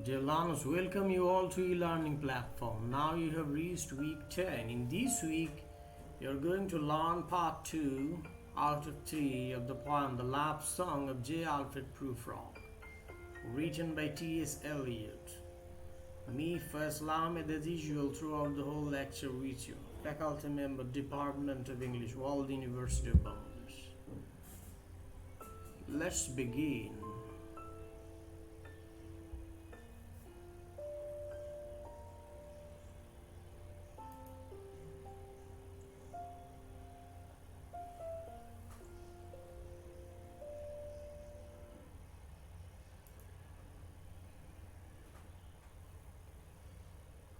Dear learners, welcome you all to e-learning platform. Now you have reached week 10. In this week, you're going to learn part 2 out of 3 of the poem The Love Song of J. Alfred Prufrock, written by T.S. Eliot. Me, Faisal Ahmed, as usual, throughout the whole lecture with you. Faculty member, Department of English, World University of Bangladesh. Let's begin.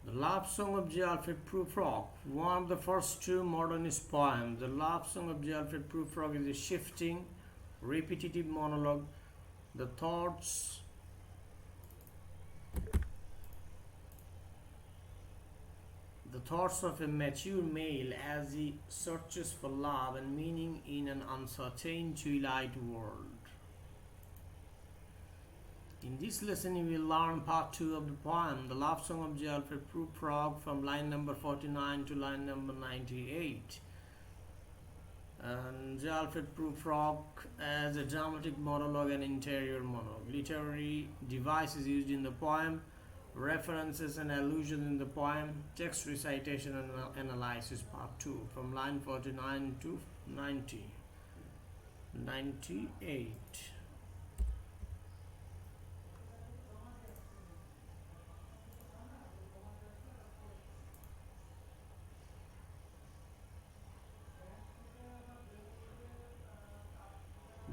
The Love Song of J. Alfred Prufrock, one of the first two modernist poems. The Love Song of J. Alfred Prufrock is a shifting, repetitive monologue. The thoughts of a mature male as he searches for love and meaning in an uncertain twilight world. In this lesson, you will learn part 2 of the poem, The Love Song of J. Alfred Prufrock, from line number 49 to line number 98. And J. Alfred Prufrock as a dramatic monologue and interior monologue. Literary devices used in the poem, references and allusions in the poem, text recitation and analysis, part 2, from line 49 to 98.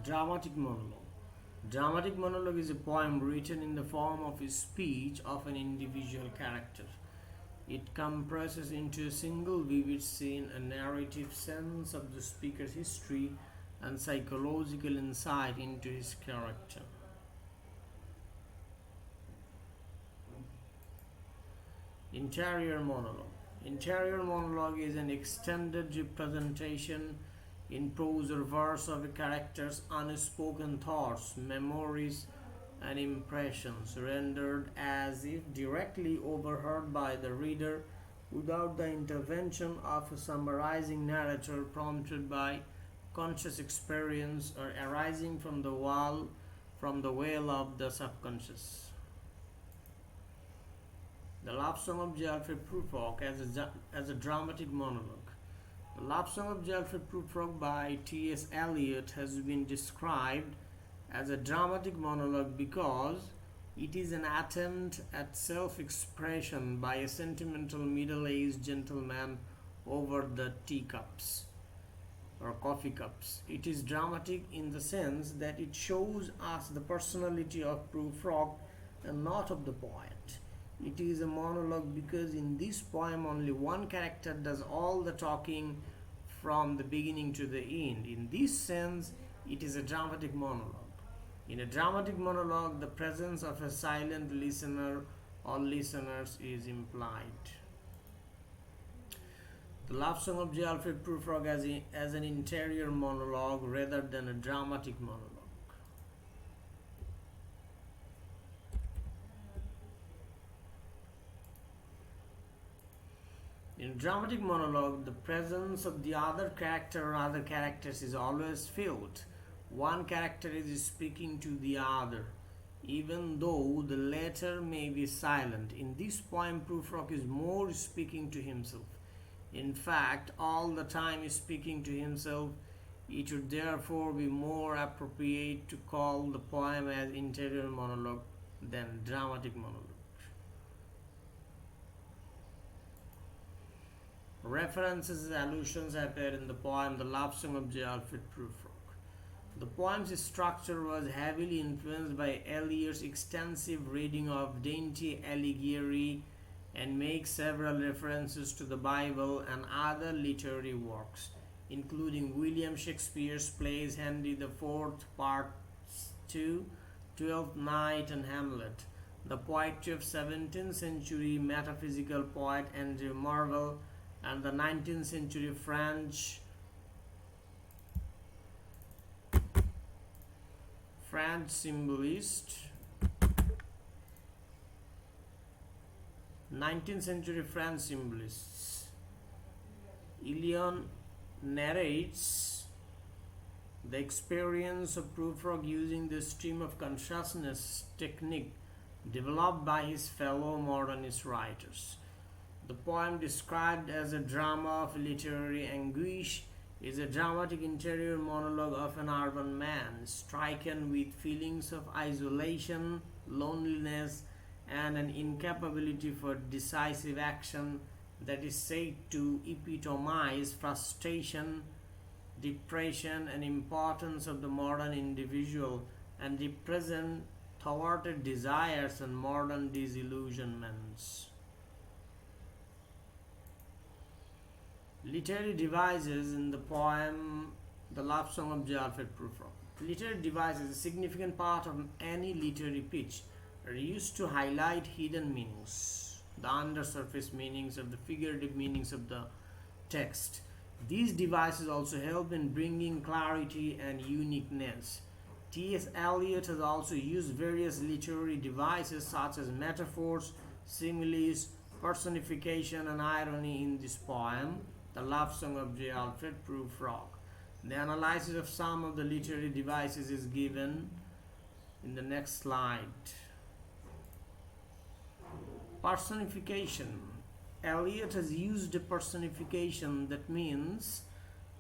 Dramatic monologue. Dramatic monologue is a poem written in the form of a speech of an individual character. It compresses into a single vivid scene a narrative sense of the speaker's history and psychological insight into his character. Interior monologue. Interior monologue is an extended representation in prose or verse of a character's unspoken thoughts, memories, and impressions, rendered as if directly overheard by the reader without the intervention of a summarizing narrator, prompted by conscious experience or arising from the well of the subconscious. The Love Song of J. Alfred Prufrock as a dramatic monologue. The Love Song of J. Alfred Prufrock by T.S. Eliot has been described as a dramatic monologue because it is an attempt at self-expression by a sentimental middle-aged gentleman over the teacups or coffee cups. It is dramatic in the sense that it shows us the personality of Prufrock and not of the poet. It is a monologue because in this poem only one character does all the talking from the beginning to the end. In this sense, it is a dramatic monologue. In a dramatic monologue, the presence of a silent listener or listeners is implied. The Love Song of J. Alfred Prufrock as an interior monologue rather than a dramatic monologue. In dramatic monologue, the presence of the other character or other characters is always felt. One character is speaking to the other, even though the latter may be silent. In this poem, Prufrock is more speaking to himself. In fact, all the time is speaking to himself. It would therefore be more appropriate to call the poem as interior monologue than dramatic monologue. References and allusions appear in the poem The Love Song of J. Alfred Prufrock. The poem's structure was heavily influenced by Eliot's extensive reading of Dante Alighieri and makes several references to the Bible and other literary works, including William Shakespeare's plays Henry IV, Part-2, Twelfth Night, and Hamlet. The poetry of 17th century metaphysical poet Andrew Marvell and the 19th century French symbolist 19th century French symbolists. Eliot narrates the experience of Prufrock using the stream of consciousness technique developed by his fellow modernist writers. The poem, described as a drama of literary anguish, is a dramatic interior monologue of an urban man stricken with feelings of isolation, loneliness, and an incapability for decisive action that is said to epitomize frustration, depression, and impotence of the modern individual and represent thwarted desires and modern disillusionments. Literary devices in the poem The Love Song of J. Alfred Prufrock. Literary device is a significant part of any literary pitch, are used to highlight hidden meanings, the undersurface meanings of the figurative meanings of the text. These devices also help in bringing clarity and uniqueness. T.S. Eliot has also used various literary devices such as metaphors, similes, personification, and irony in this poem, The Love Song of J. Alfred Prufrock. The analysis of some of the literary devices is given in the next slide. Personification. Eliot has used a personification that means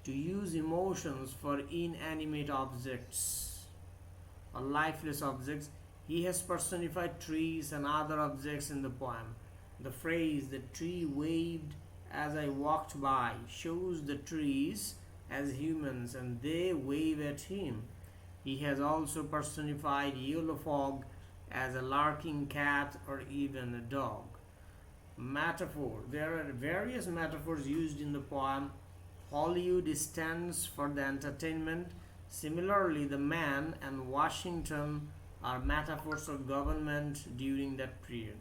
to use emotions for inanimate objects or lifeless objects. He has personified trees and other objects in the poem. The phrase, "the tree waved as I walked by," shows the trees as humans and they wave at him. He has also personified yellow fog as a larking cat or even a dog. Metaphor. There are various metaphors used in the poem. Hollywood stands for the entertainment. Similarly, the man and Washington are metaphors of government during that period.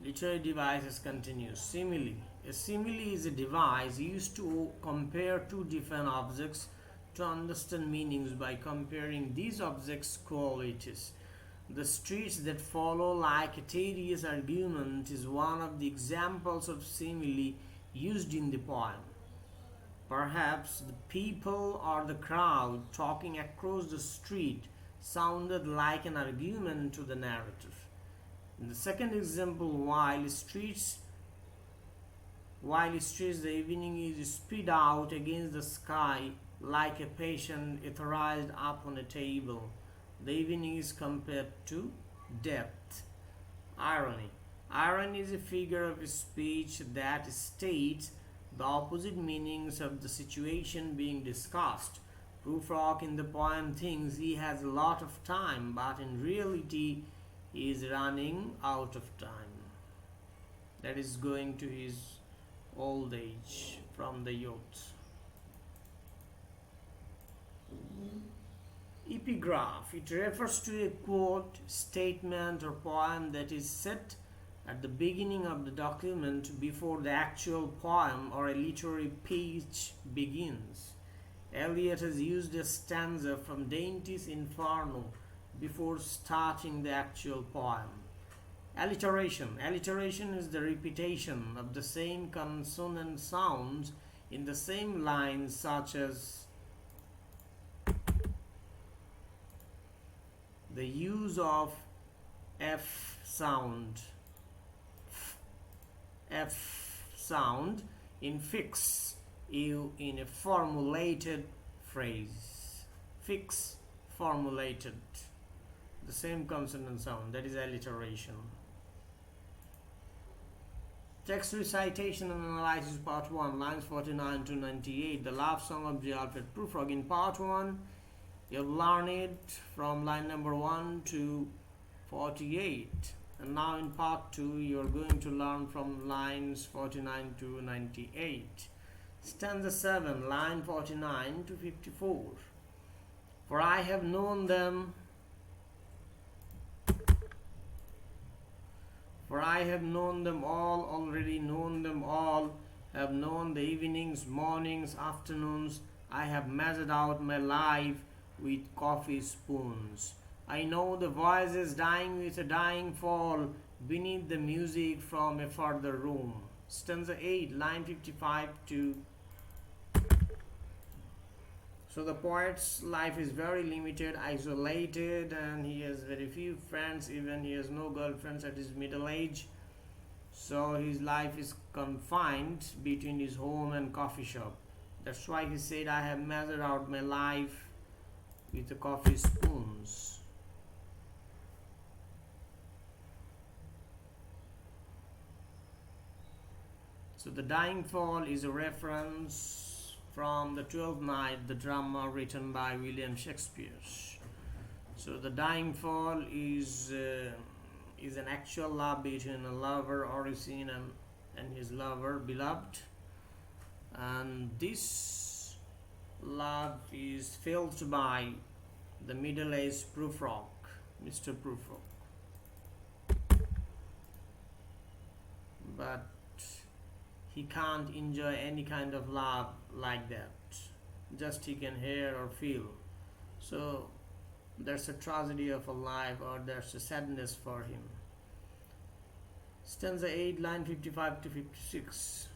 Literary devices continue. Simile. A simile is a device used to compare two different objects to understand meanings by comparing these objects' qualities. The streets that follow like a tedious argument is one of the examples of simile used in the poem. Perhaps the people or the crowd talking across the street sounded like an argument to the narrator. In the second example, while streets the evening is spread out against the sky like a patient etherized upon a table. The evening is compared to depth. Irony. Irony is a figure of speech that states the opposite meanings of the situation being discussed. Prufrock in the poem thinks he has a lot of time, but in reality he is running out of time. That is going to his old age from the youth. Epigraph. It refers to a quote, statement, or poem that is set at the beginning of the document before the actual poem or a literary page begins. Eliot has used a stanza from Dante's Inferno before starting the actual poem. Alliteration. Alliteration is the repetition of the same consonant sounds in the same lines, such as the use of F sound in fix you in a formulated phrase. Fix, formulated, the same consonant sound, that is alliteration. Text recitation and analysis, part 1, lines 49 to 98. The Love Song of J. Alfred Prufrock. In part 1, you have learned it from line number 1 to 48. And now in part 2, you are going to learn from lines 49 to 98. Stanza 7, line 49 to 54. For I have known them, all, already known them all, have known the evenings, mornings, afternoons. I have measured out my life with coffee spoons. I know the voice is dying with a dying fall beneath the music from a further room. Stanza 8, line 55 to. So the poet's life is very limited, isolated, and he has very few friends. Even he has no girlfriends at his middle age. So his life is confined between his home and coffee shop. That's why he said, I have measured out my life with the coffee spoons. So the dying fall is a reference from the 12th Night, the drama written by William Shakespeare. So the dying fall is an actual love between a lover, Orison, and his lover, beloved. And this love is felt by the middle-aged Prufrock, Mr. Prufrock. But he can't enjoy any kind of love like that. Just he can hear or feel. So that's a tragedy of a life, or that's a sadness for him. Stanza 8, line 55 to 56.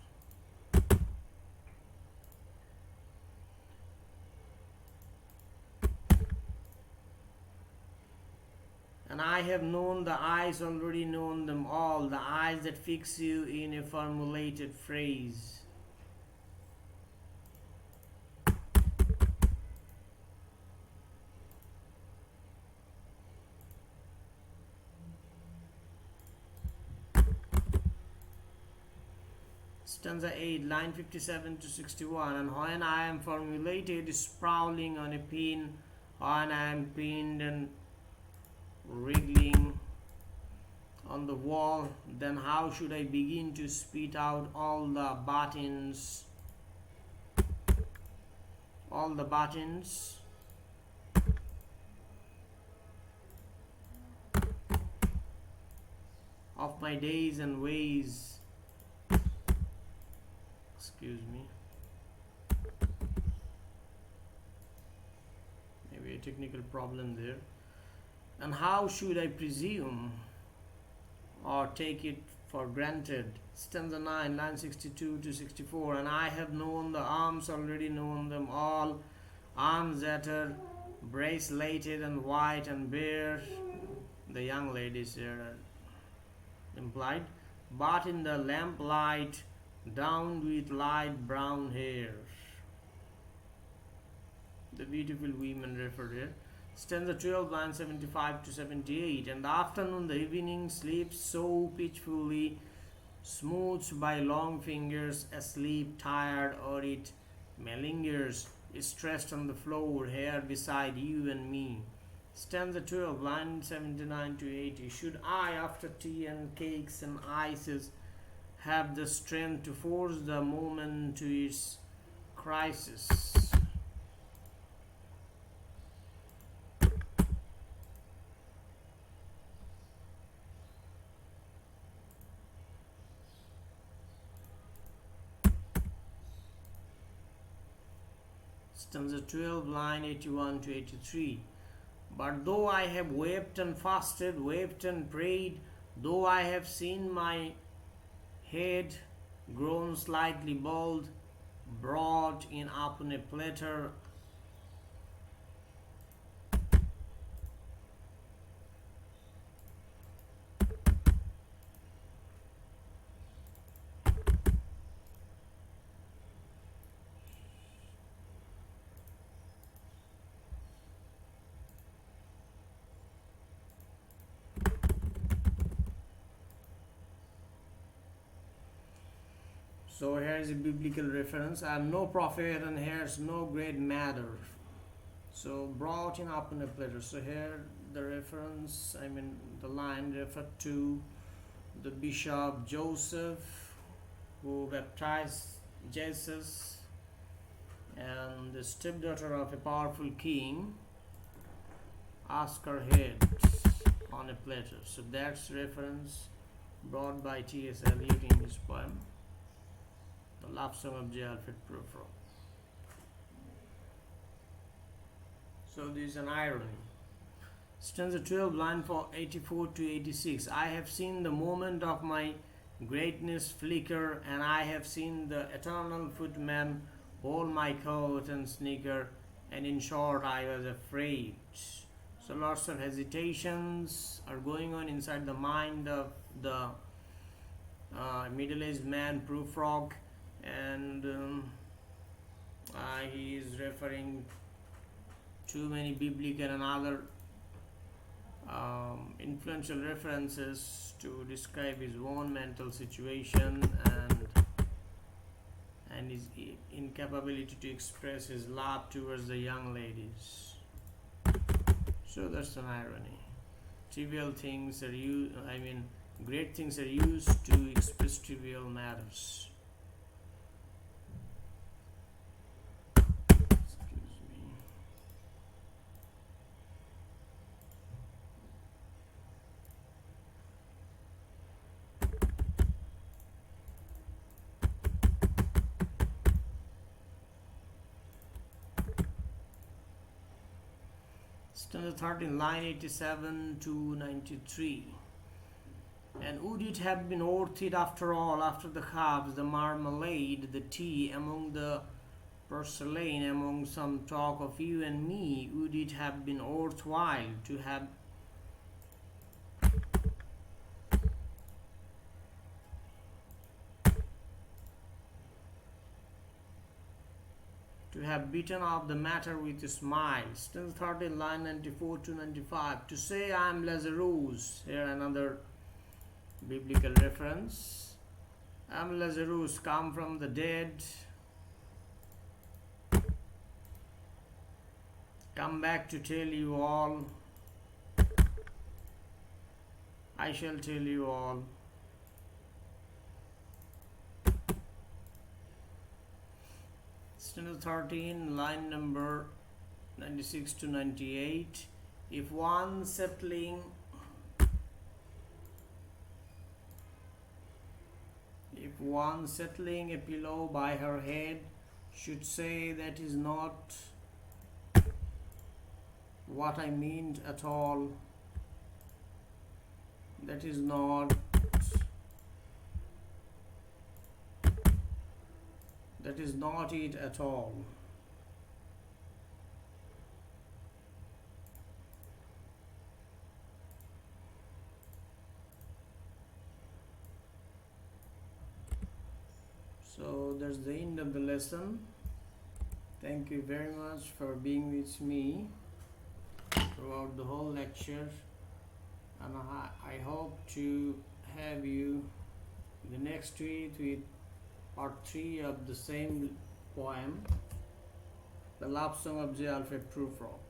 And I have known the eyes, already known them all, the eyes that fix you in a formulated phrase. Stanza 8, line 57 to 61. And when I am formulated, sprawling on a pin, when I am pinned and wriggling on the wall, then how should I begin to spit out all the buttons of my days and ways? Excuse me, maybe a technical problem there. And how should I presume or take it for granted? Stanza 9, line 62 to 64. And I have known the arms, already known them all, arms that are braceleted and white and bare. The young ladies here are implied. But in the lamplight, down with light brown hair. The beautiful women referred here. Stanza 12, line 75 to 78. And the afternoon, the evening sleeps so peacefully, smoothed by long fingers, asleep, tired, or it malingers, stressed on the floor, here beside you and me. Stanza 12, line 79 to 80. Should I, after tea and cakes and ices, have the strength to force the moment to its crisis? Stanza 12, line 81 to 83. But though I have wept and fasted, wept and prayed, though I have seen my head grown slightly bald, brought in upon a platter, so here is a biblical reference. I am no prophet and here's no great matter. So brought in upon a platter. So here the reference, the line referred to the Bishop Joseph who baptized Jesus, and the stepdaughter of a powerful king asked her head on a platter. So that's reference brought by T.S. Eliot in his poem The Love Song of J. Alfred Prufrock. So this is an irony. Stanza 12, line for 84 to 86. I have seen the moment of my greatness flicker, and I have seen the eternal footman hold my coat and sneaker, and in short, I was afraid. So lots of hesitations are going on inside the mind of the middle-aged man Prufrock, and he is referring too many biblical and other influential references to describe his own mental situation and his incapability to express his love towards the young ladies. So that's an irony. Trivial things are used, great things are used to express trivial matters. Excuse me. Stanza 13, line 87 to 93. And would it have been worth it after all, after the herbs, the marmalade, the tea, among the porcelain, among some talk of you and me, would it have been worthwhile to have beaten off the matter with a smile? Still 13, line 94 to 95. To say I am Lazarus, here another biblical reference. I am Lazarus, come from the dead, come back to tell you all. I shall tell you all. Stanza 13, line number 96 to 98. If one settling a pillow by her head should say that is not what I meant at all, that is not it at all. So that's the end of the lesson. Thank you very much for being with me throughout the whole lecture, and I hope to have you the next week with part 3 of the same poem, The Love Song of J. Alfred Prufrock.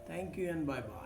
Thank you and bye-bye.